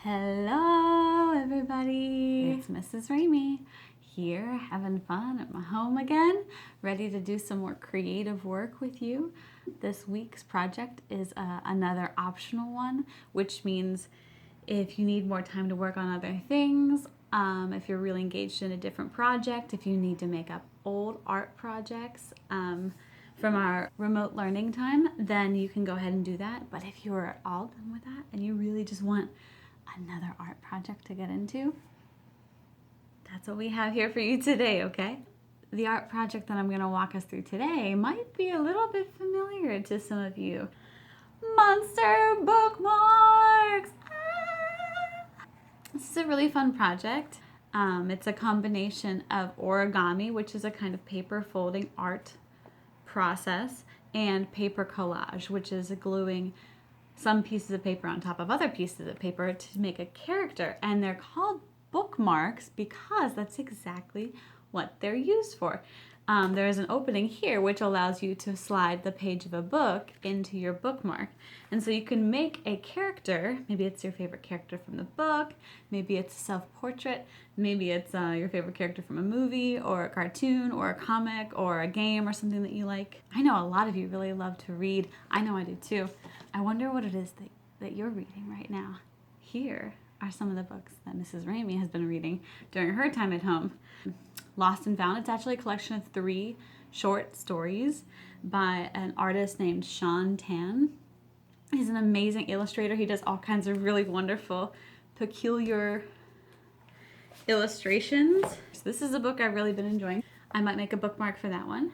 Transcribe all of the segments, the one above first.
Hello everybody, it's Mrs. Ramey here having fun at my home again, ready to do some more creative work with you. This week's project is another optional one, which means if you need more time to work on other things, if you're really engaged in a different project, if you need to make up old art projects from our remote learning time, then you can go ahead and do that. But if you're all done with that and you really just want another art project to get into, that's what we have here for you today, okay? The art project that I'm going to walk us through today might be a little bit familiar to some of you. Monster bookmarks! This is a really fun project. It's a combination of origami, which is a kind of paper folding art process, and paper collage, which is gluing some pieces of paper on top of other pieces of paper to make a character. And they're called bookmarks because that's exactly what they're used for. There is an opening here which allows you to slide the page of a book into your bookmark. And so you can make a character. Maybe it's your favorite character from the book, maybe it's a self-portrait, maybe it's your favorite character from a movie or a cartoon or a comic or a game or something that you like. I know a lot of you really love to read. I know I do too. I wonder what it is that you're reading right now. Here are some of the books that Mrs. Ramey has been reading during her time at home. Lost and Found. It's actually a collection of 3 short stories by an artist named Sean Tan. He's an amazing illustrator. He does all kinds of really wonderful, peculiar illustrations. So this is a book I've really been enjoying. I might make a bookmark for that one.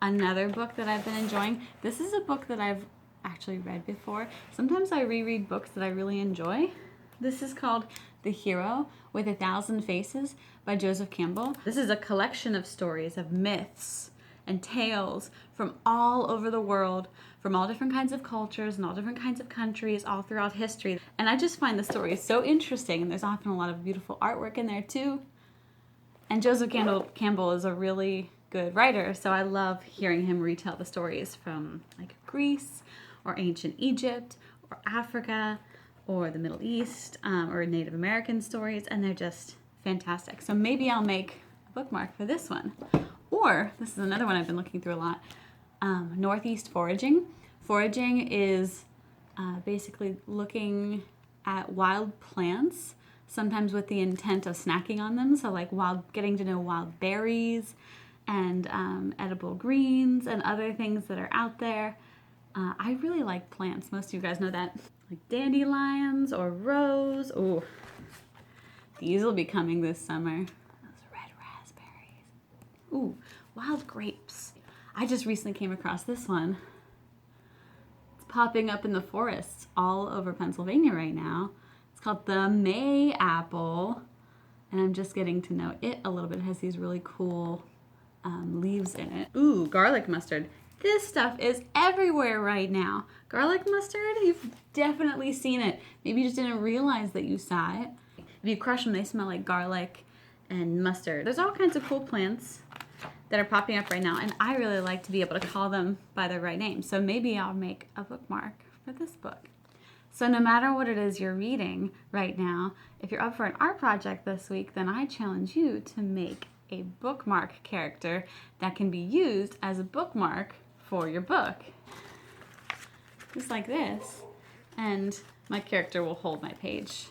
Another book that I've been enjoying. This is a book that I've actually read before. Sometimes I reread books that I really enjoy. This is called The Hero with 1,000 Faces by Joseph Campbell. This is a collection of stories of myths and tales from all over the world, from all different kinds of cultures and all different kinds of countries all throughout history. And I just find the stories so interesting, and there's often a lot of beautiful artwork in there too. And Joseph Campbell is a really good writer, so I love hearing him retell the stories from like Greece or ancient Egypt or Africa or the Middle East, or Native American stories, and they're just fantastic. So maybe I'll make a bookmark for this one. Or, this is another one I've been looking through a lot, Northeast Foraging. Foraging is basically looking at wild plants, sometimes with the intent of snacking on them, so like getting to know wild berries and edible greens and other things that are out there. I really like plants. Most of you guys know that. Like dandelions or rose. Oh, these will be coming this summer. Those red raspberries. Ooh, wild grapes. I just recently came across this one. It's popping up in the forests all over Pennsylvania right now. It's called the May apple, and I'm just getting to know it a little bit. It has these really cool leaves in it. Ooh, garlic mustard. This stuff is everywhere right now. Garlic mustard, you've definitely seen it. Maybe you just didn't realize that you saw it. If you crush them, they smell like garlic and mustard. There's all kinds of cool plants that are popping up right now, and I really like to be able to call them by their right name. So maybe I'll make a bookmark for this book. So no matter what it is you're reading right now, if you're up for an art project this week, then I challenge you to make a bookmark character that can be used as a bookmark for your book. Just like this. And my character will hold my page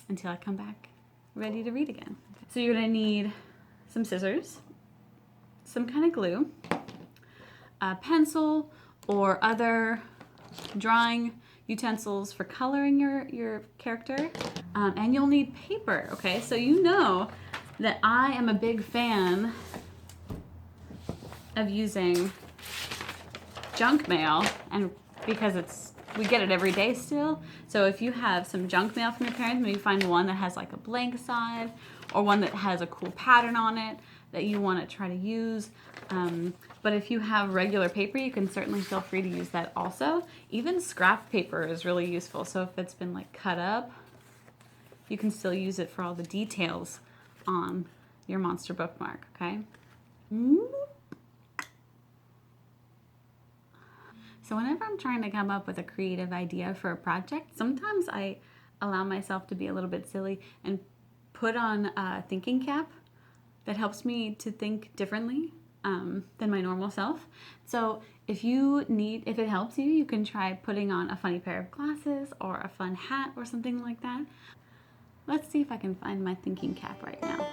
until I come back ready to read again. So you're gonna need some scissors, some kind of glue, a pencil or other drawing utensils for coloring your character, and you'll need paper, okay? So you know that I am a big fan of using junk mail, and because we get it every day still. So if you have some junk mail from your parents, maybe find one that has like a blank side or one that has a cool pattern on it that you want to try to use. But if you have regular paper, you can certainly feel free to use that also. Even scrap paper is really useful. So if it's been like cut up, you can still use it for all the details on your monster bookmark, okay? So whenever I'm trying to come up with a creative idea for a project, sometimes I allow myself to be a little bit silly and put on a thinking cap that helps me to think differently than my normal self. So if it helps you, you can try putting on a funny pair of glasses or a fun hat or something like that. Let's see if I can find my thinking cap right now.